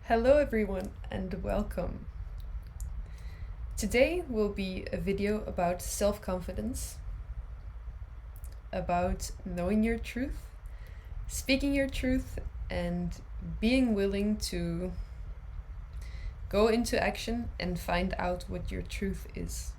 Hello everyone and welcome. Today will be a video about self-confidence, about knowing your truth, speaking your truth, and being willing to go into action and find out what your truth is.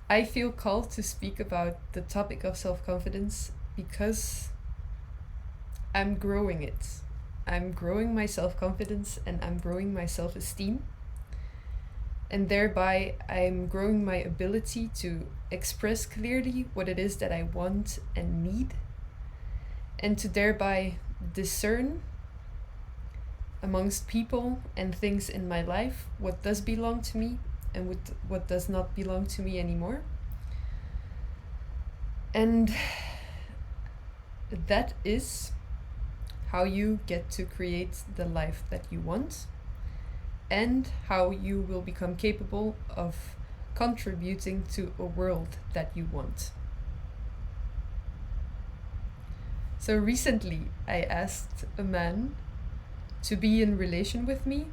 I feel called to speak about the topic of self-confidence because I'm growing it. I'm growing my self-confidence and I'm growing my self-esteem. And thereby, I'm growing my ability to express clearly what it is that I want and need, and to thereby discern amongst people and things in my life what does belong to me and what does not belong to me anymore. And that is how you get to create the life that you want, and how you will become capable of contributing to a world that you want. So recently, I asked a man to be in relation with me,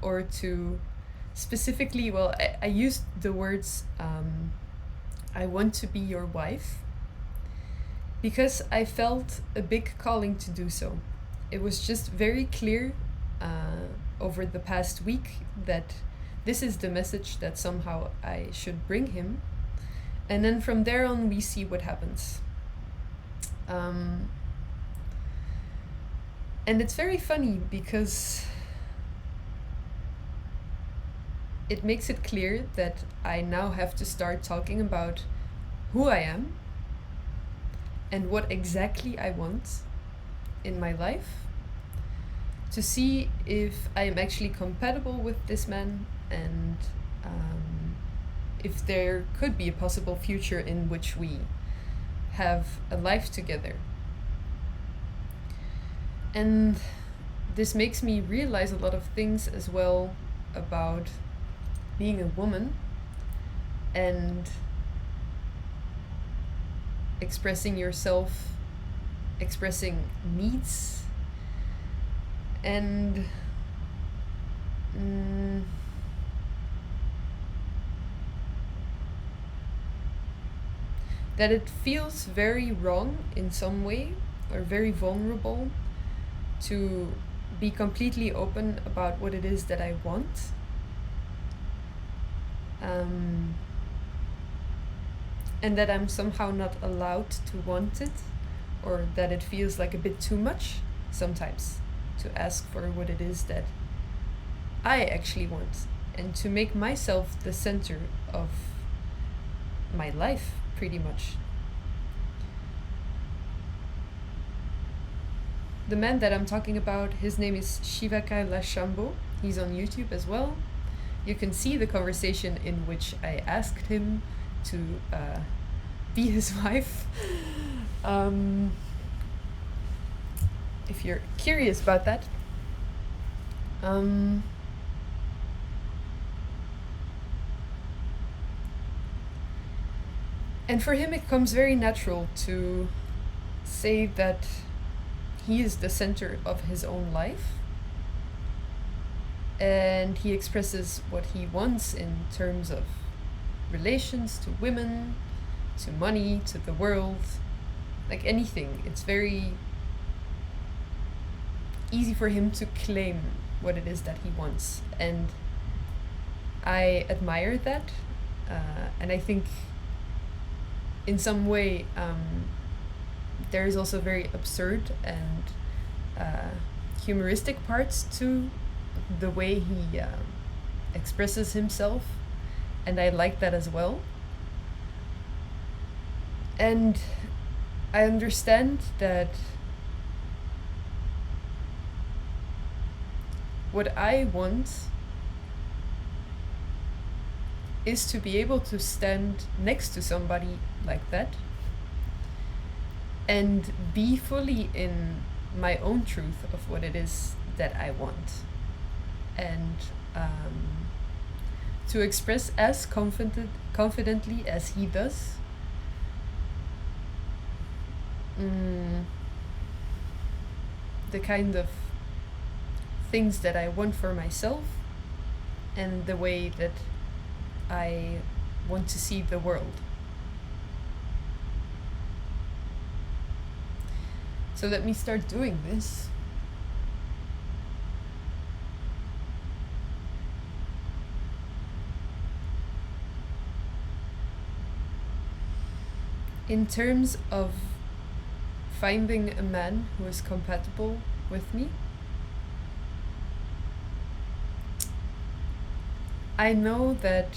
or to specifically, I used the words, I want to be your wife, because I felt a big calling to do so. It was just very clear over the past week that this is the message that somehow I should bring him. And then from there on, we see what happens. And it's very funny because it makes it clear that I now have to start talking about who I am and what exactly I want in my life, to see if I am actually compatible with this man, and if there could be a possible future in which we have a life together. And this makes me realize a lot of things as well about being a woman and expressing yourself, expressing needs, and that it feels very wrong in some way, or very vulnerable, to be completely open about what it is that I want. And that I'm somehow not allowed to want it, or that it feels like a bit too much sometimes to ask for what it is that I actually want, and to make myself the center of my life, pretty much. The man that I'm talking about, his name is Shivaka Lashambo. He's on YouTube as well. You can see the conversation in which I asked him to be his wife. If you're curious about that. And for him, it comes very natural to say that he is the center of his own life, and he expresses what he wants in terms of relations to women, to money, to the world, like anything. It's very easy for him to claim what it is that he wants, and I admire that, and I think in some way there is also very absurd and humoristic parts to the way he expresses himself, and I like that as well. And I understand that what I want is to be able to stand next to somebody like that and be fully in my own truth of what it is that I want, and to express as confidently as he does the kind of things that I want for myself and the way that I want to see the world. So let me start doing this. In terms of finding a man who is compatible with me, I know that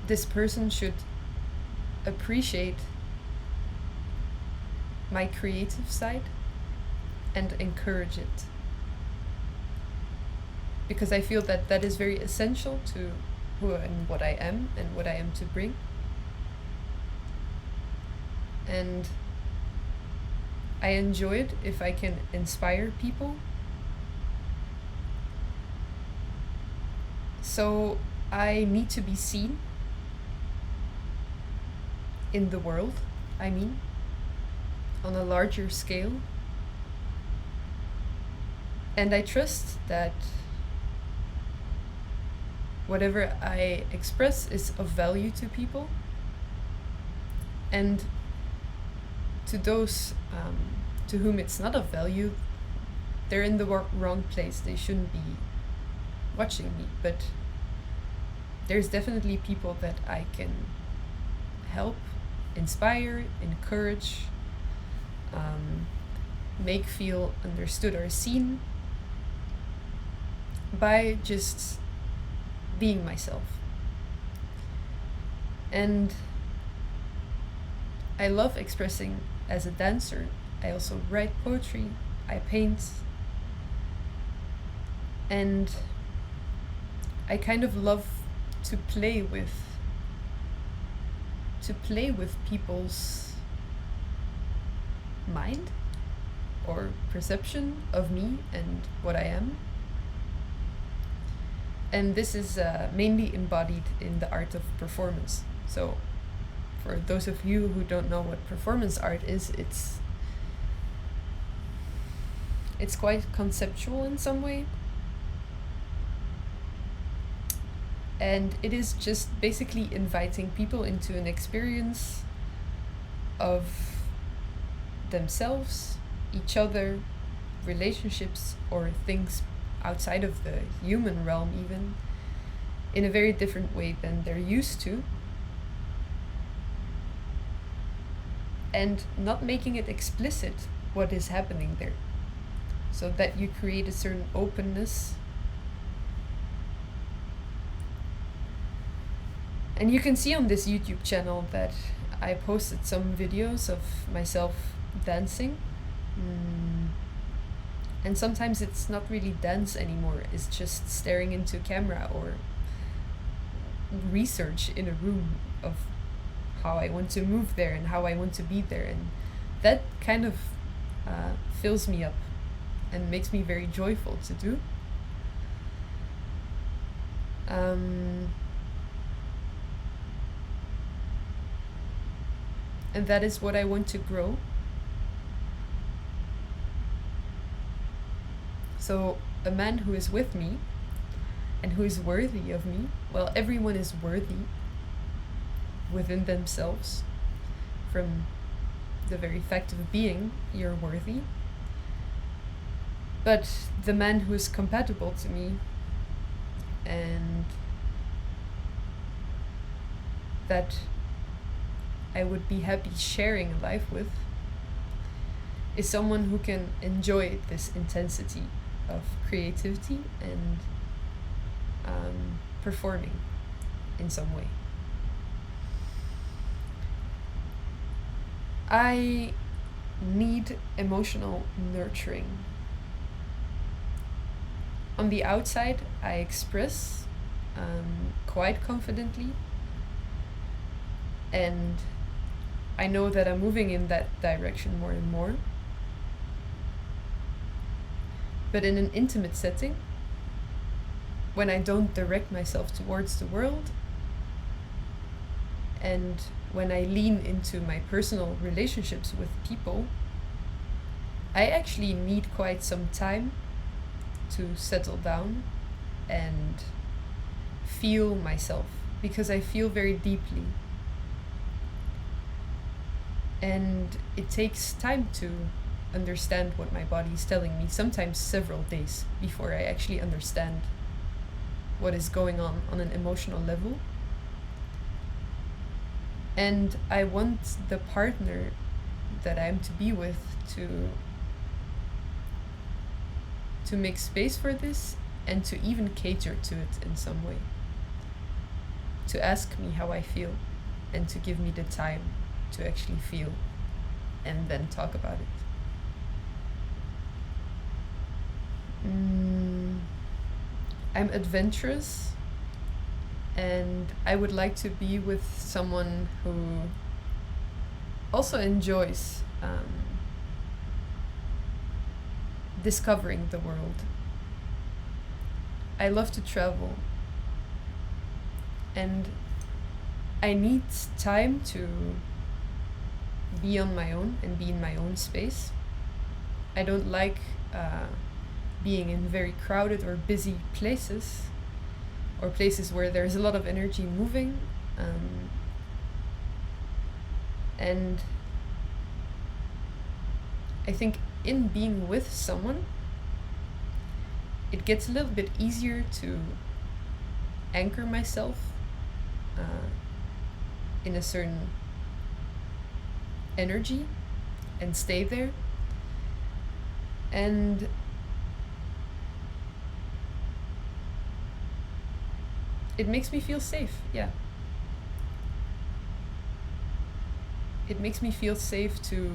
this person should appreciate my creative side and encourage it. Because I feel that that is very essential to who and what I am and what I am to bring. And I enjoy it if I can inspire people. So I need to be seen in the world, I mean, on a larger scale. And I trust that whatever I express is of value to people. And to those to whom it's not of value, they're in the wrong place. They shouldn't be watching me. But there's definitely people that I can help, inspire, encourage, make feel understood or seen by just being myself. And I love expressing as a dancer. I also write poetry, I paint, and I kind of love to play with people's mind or perception of me and what I am. And this is mainly embodied in the art of performance. So for those of you who don't know what performance art is, it's quite conceptual in some way. And it is just basically inviting people into an experience of themselves, each other, relationships, or things outside of the human realm even, in a very different way than they're used to. And not making it explicit what is happening there, so that you create a certain openness. And you can see on this YouTube channel that I posted some videos of myself dancing. And sometimes it's not really dance anymore, it's just staring into camera or research in a room of how I want to move there and how I want to be there. And that kind of fills me up and makes me very joyful to do. And that is what I want to grow. So a man who is with me and who is worthy of me, well, everyone is worthy within themselves. From the very fact of being, you're worthy. But the man who is compatible to me and that I would be happy sharing a life with is someone who can enjoy this intensity of creativity and performing in some way. I need emotional nurturing. On the outside, I express quite confidently, and I know that I'm moving in that direction more and more. But in an intimate setting, when I don't direct myself towards the world, and when I lean into my personal relationships with people, I actually need quite some time to settle down and feel myself, because I feel very deeply. And it takes time to understand what my body is telling me, sometimes several days before I actually understand what is going on an emotional level. And I want the partner that I'm to be with to make space for this and to even cater to it in some way. To ask me how I feel and to give me the time to actually feel and then talk about it. I'm adventurous, and I would like to be with someone who also enjoys discovering the world. I love to travel, and I need time to be on my own and be in my own space. I don't like being in very crowded or busy places, or places where there's a lot of energy moving. And I think in being with someone, it gets a little bit easier to anchor myself in a certain energy and stay there. And it makes me feel safe, yeah. It makes me feel safe to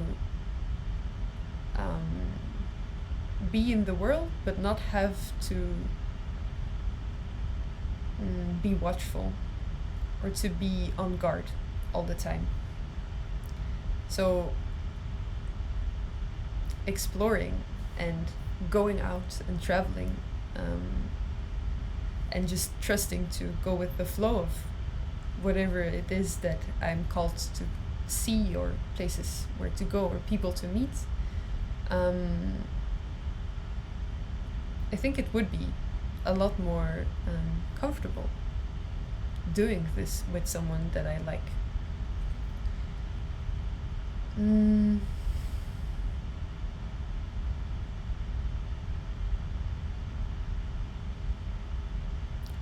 be in the world, but not have to be watchful or to be on guard all the time. So exploring and going out and traveling, and just trusting to go with the flow of whatever it is that I'm called to see, or places where to go, or people to meet. I think it would be a lot more comfortable doing this with someone that I like.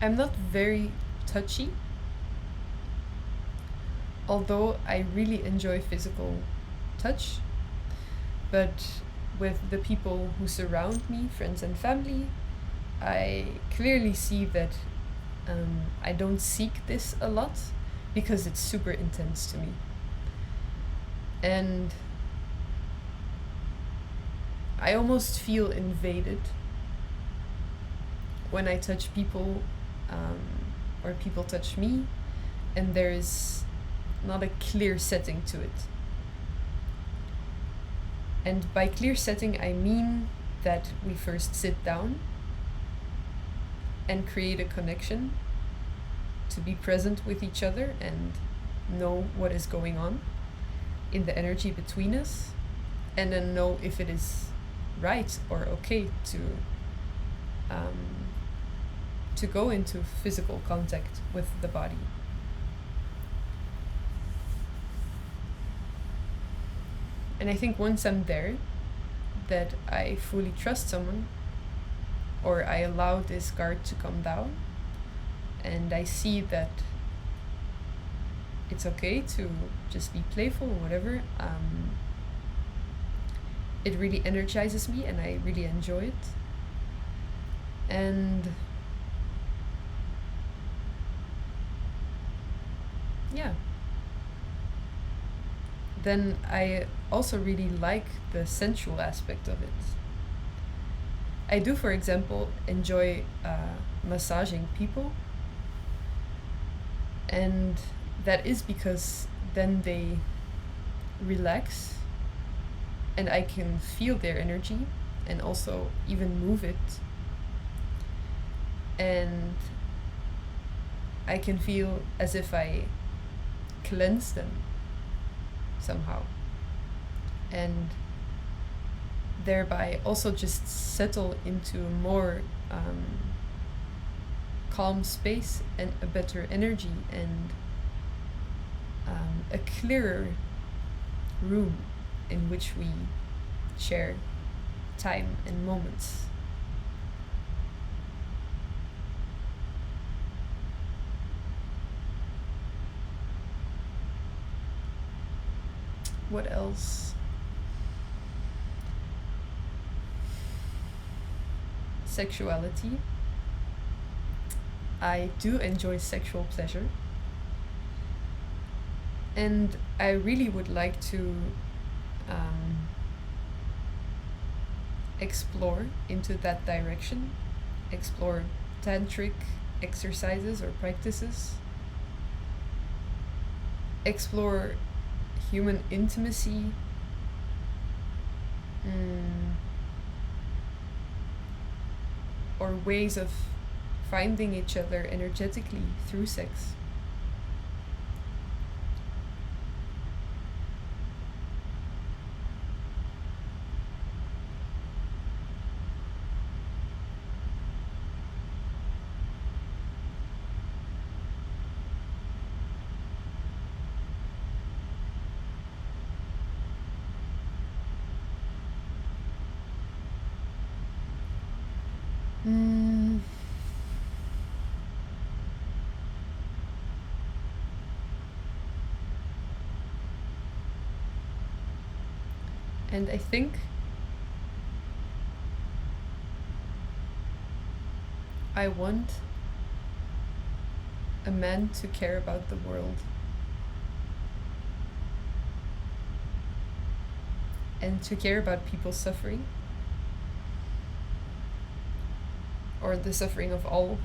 I'm not very touchy, although I really enjoy physical touch. But with the people who surround me, friends and family, I clearly see that I don't seek this a lot because it's super intense to me. And I almost feel invaded when I touch people, or people touch me, and there is not a clear setting to it. And by clear setting, I mean that we first sit down and create a connection to be present with each other and know what is going on in the energy between us, and then know if it is right or okay to go into physical contact with the body. And I think once I'm there, that I fully trust someone, or I allow this guard to come down, and I see that it's okay to just be playful or whatever, it really energizes me and I really enjoy it. And yeah. Then I also really like the sensual aspect of it. I do, for example, enjoy massaging people, and that is because then they relax and I can feel their energy and also even move it, and I can feel as if I cleanse them somehow. And thereby also just settle into a more calm space and a better energy and a clearer room in which we share time and moments. What else? Sexuality. I do enjoy sexual pleasure. And I really would like to explore into that direction, explore tantric exercises or practices, explore human intimacy, or ways of finding each other energetically through sex. And I think I want a man to care about the world and to care about people's suffering, or the suffering of all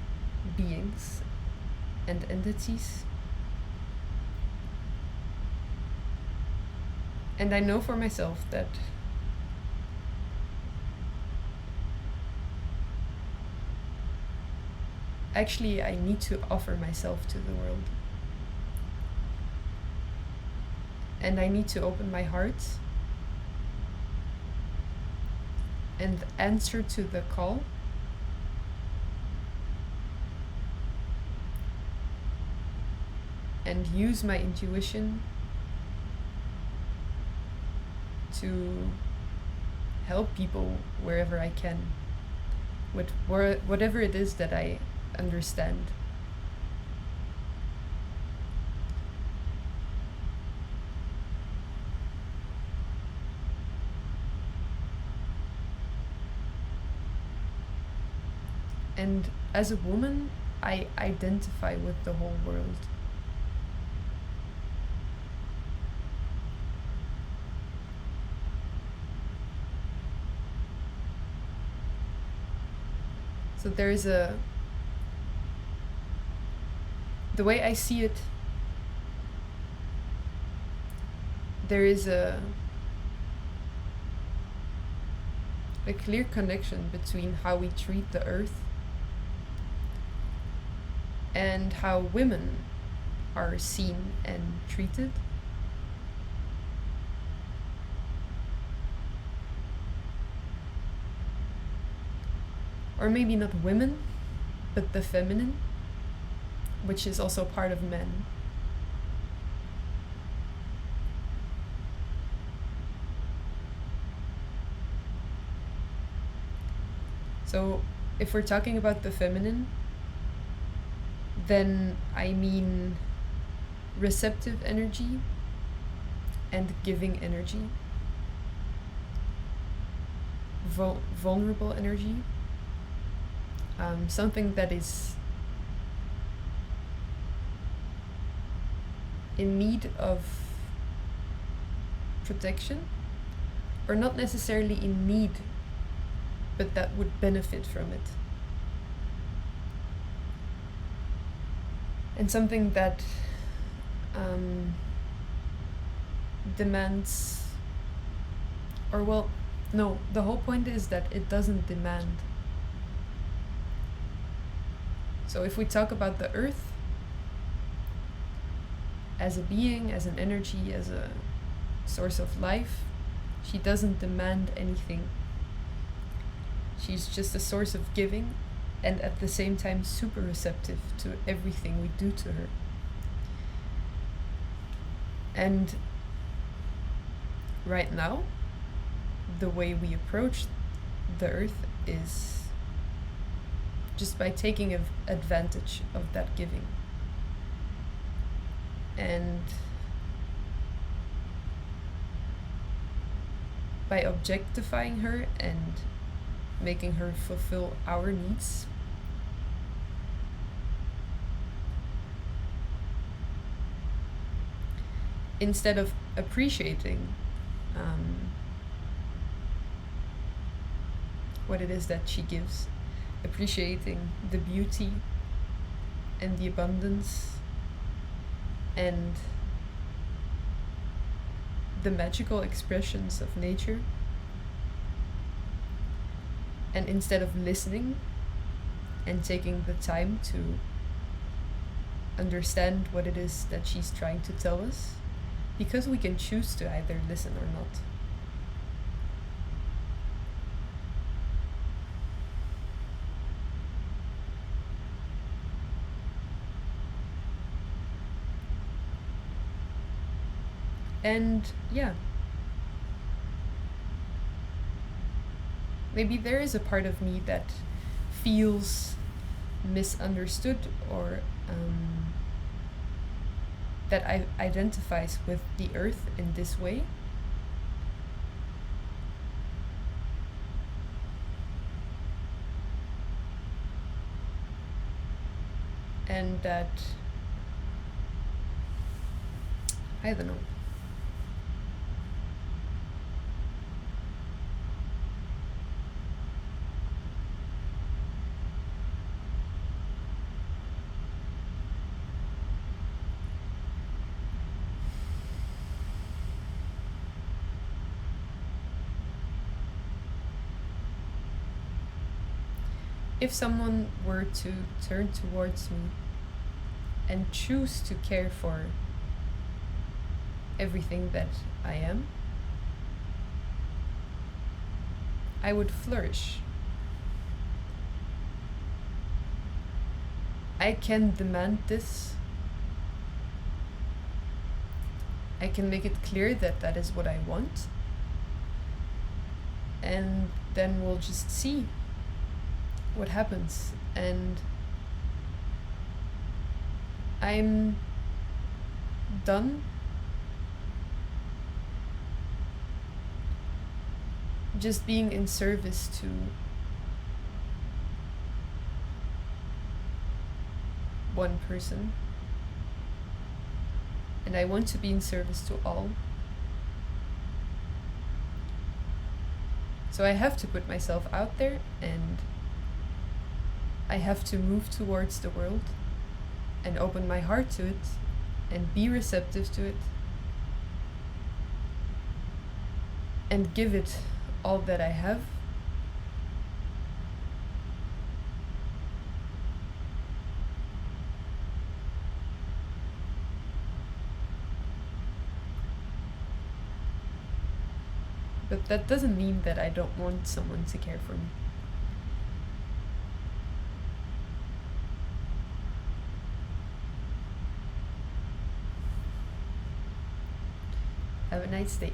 beings and entities. And I know for myself that actually I need to offer myself to the world. And I need to open my heart and answer to the call. And use my intuition to help people wherever I can, with whatever it is that I understand. And as a woman, I identify with the whole world. So there is the way I see it, there is a clear connection between how we treat the earth and how women are seen and treated. Or maybe not women, but the feminine, which is also part of men. So if we're talking about the feminine, then I mean receptive energy and giving energy, vulnerable energy, something that is in need of protection, or not necessarily in need, but that would benefit from it. And something that demands, or well, no, the whole point is that it doesn't demand. So if we talk about the earth as a being, as an energy, as a source of life, she doesn't demand anything She's just a source of giving and at the same time super receptive to everything we do to her. And right now, the way we approach the earth is just by taking advantage of that giving. And by objectifying her and making her fulfill our needs, instead of appreciating what it is that she gives, appreciating the beauty and the abundance and the magical expressions of nature, and instead of listening and taking the time to understand what it is that she's trying to tell us, because we can choose to either listen or not. And yeah, maybe there is a part of me that feels misunderstood, or that identifies with the earth in this way. And that, I don't know. If someone were to turn towards me and choose to care for everything that I am, I would flourish. I can demand this. I can make it clear that that is what I want. And then we'll just see what happens. And I'm done just being in service to one person, and I want to be in service to all. So I have to put myself out there, and I have to move towards the world and open my heart to it and be receptive to it and give it all that I have. But that doesn't mean that I don't want someone to care for me. Have a nice day.